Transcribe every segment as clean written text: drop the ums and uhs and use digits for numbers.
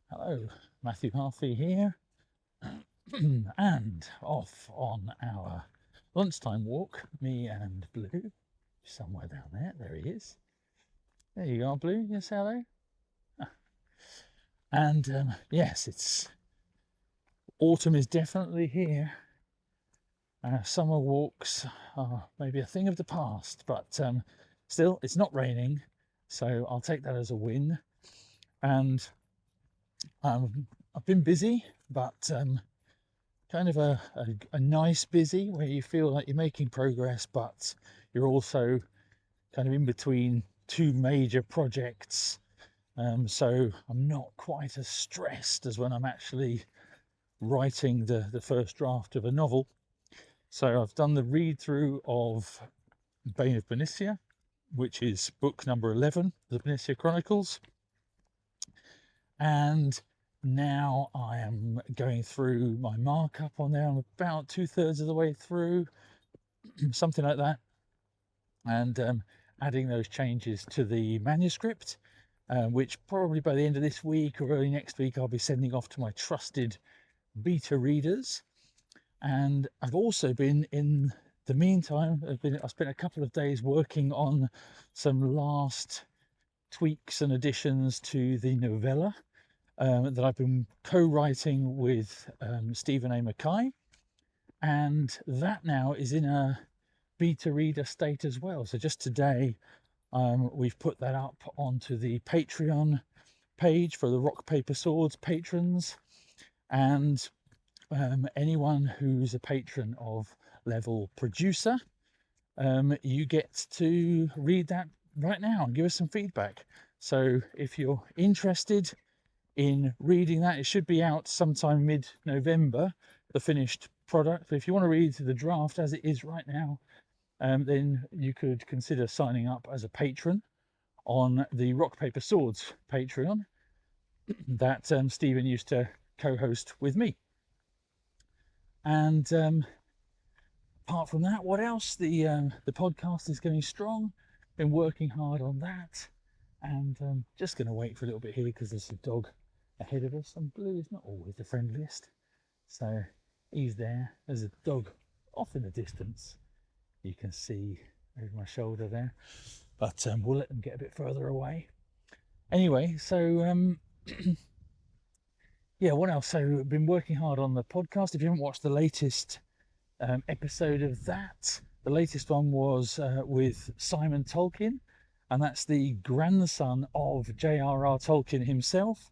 Hello, Matthew Harffy here, and off on our lunchtime walk, me and Blue, somewhere down there. There he is. There you are, Blue. Yes, hello. And yes, it's autumn is definitely here. Summer walks are maybe a thing of the past, but still, it's not raining, so I'll take that as a win. And I've been busy, but kind of a nice busy where you feel like you're making progress, but you're also kind of in between two major projects. So I'm not quite as stressed as when I'm actually writing the first draft of a novel. So I've done the read through of Bane of Bernicia, which is book number 11, the Bernicia Chronicles. And now I am going through my markup on there. I'm about 2/3 of the way through, something like that, and adding those changes to the manuscript, which probably by the end of this week or early next week I'll be sending off to my trusted beta readers. And I've also been, in the meantime, I spent a couple of days working on some last tweaks and additions to the novella that I've been co-writing with Stephen A. McKay, and that now is in a beta reader state as well. So just today we've put that up onto the Patreon page for the Rock Paper Swords patrons, and anyone who's a patron of level producer, you get to read that right now and give us some feedback. So if you're interested in reading that, it should be out sometime mid-November, the finished product. But if you want to read the draft as it is right now, then you could consider signing up as a patron on the Rock Paper Swords Patreon that Stephen used to co-host with me. And apart from that, what else? The podcast is going strong. Been working hard on that, and just going to wait for a little bit here because there's a dog ahead of us, and Blue is not always the friendliest, so he's there. There's a dog off in the distance, you can see over my shoulder there, but we'll let them get a bit further away. Anyway, so yeah, what else? So I've been working hard on the podcast. If you haven't watched the latest episode of that, the latest one was with Simon Tolkien, and that's the grandson of J.R.R. Tolkien himself.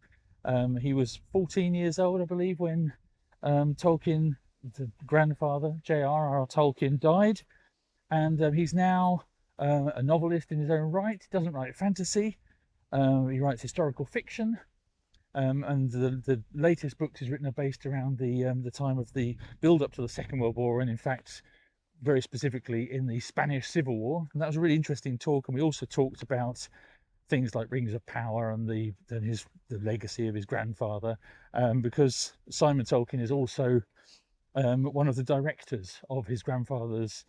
He was 14 years old, I believe, when Tolkien, the grandfather, J.R.R. Tolkien, died. And he's now a novelist in his own right. He doesn't write fantasy. He writes historical fiction. And the latest books he's written are based around the time of the build-up to the Second World War, and in fact, very specifically in the Spanish Civil War. And that was a really interesting talk. And we also talked about things like Rings of Power and the legacy of his grandfather, because Simon Tolkien is also one of the directors of his grandfather's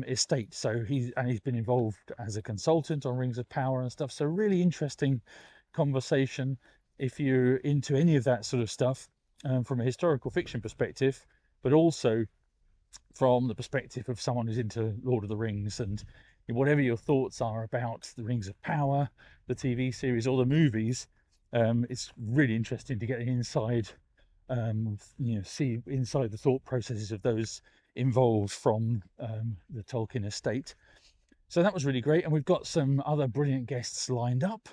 estate. So he's been involved as a consultant on Rings of Power and stuff. So really interesting conversation if you're into any of that sort of stuff, from a historical fiction perspective, but also from the perspective of someone who's into Lord of the Rings. And whatever your thoughts are about the Rings of Power, the TV series or the movies, it's really interesting to get inside, see inside the thought processes of those involved from the Tolkien estate. So that was really great, and we've got some other brilliant guests lined up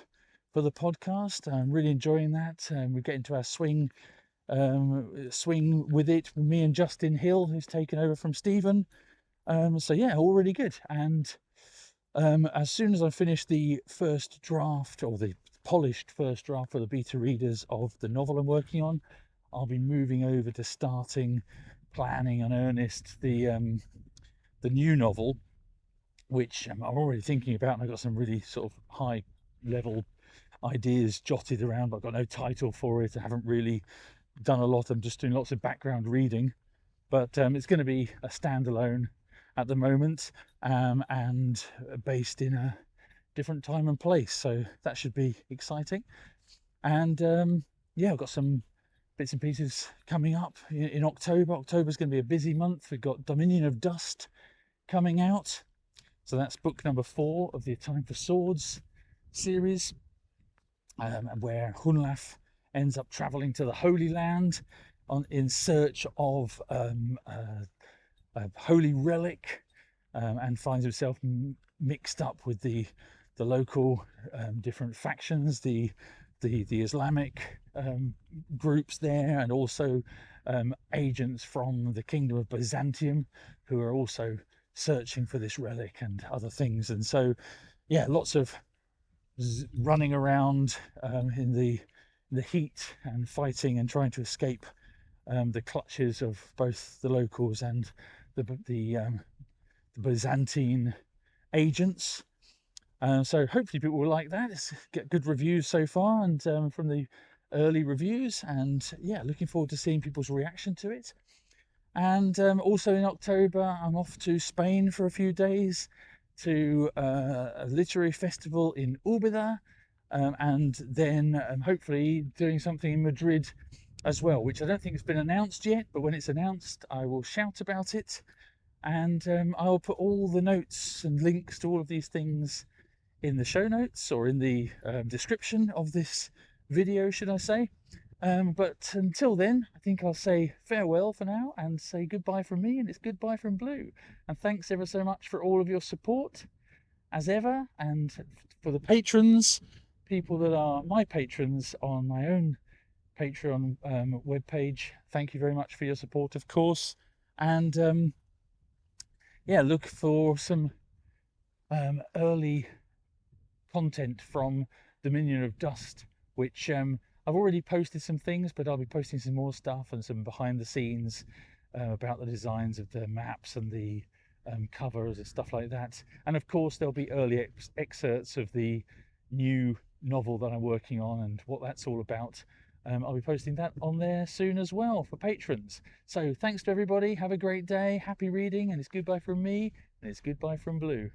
for the podcast. I'm really enjoying that. We're getting to our swing with it, with me and Justin Hill, who's taken over from Stephen. So yeah, all really good. And as soon as I finish the first draft, or the polished first draft for the beta readers of the novel I'm working on, I'll be moving over to starting planning in earnest the new novel, which I'm already thinking about, and I've got some really sort of high level ideas jotted around, but I've got no title for it. I haven't really done a lot. I'm just doing lots of background reading, but it's going to be a standalone at the moment, and based in a different time and place, so that should be exciting. And yeah, I've got some bits and pieces coming up in October. October's going to be a busy month. We've got Dominion of Dust coming out. So that's book number 4 of the Time for Swords series, where Hunlaf ends up traveling to the Holy Land in search of a holy relic, and finds himself mixed up with the local different factions, the Islamic groups there, and also agents from the Kingdom of Byzantium who are also searching for this relic and other things. And so, yeah, lots of running around in the heat and fighting and trying to escape the clutches of both the locals and the Byzantine agents. So hopefully people will like that. It's get good reviews so far, and from the early reviews, and yeah, looking forward to seeing people's reaction to it. And also in October, I'm off to Spain for a few days to a literary festival in Ubeda, and then hopefully doing something in Madrid as well, which I don't think has been announced yet, but when it's announced, I will shout about it. And I'll put all the notes and links to all of these things in the show notes, or in the description of this video, should I say. But until then, I think I'll say farewell for now and say goodbye from me, and it's goodbye from Blue. And thanks ever so much for all of your support, as ever, and for the patrons, people that are my patrons on my own Patreon webpage. Thank you very much for your support, of course. And yeah, look for some early content from Dominion of Dust, which I've already posted some things, but I'll be posting some more stuff and some behind the scenes about the designs of the maps and the covers and stuff like that. And of course, there'll be early excerpts of the new novel that I'm working on and what that's all about. I'll be posting that on there soon as well for patrons. So thanks to everybody. Have a great day. Happy reading. And it's goodbye from me. And it's goodbye from Blue.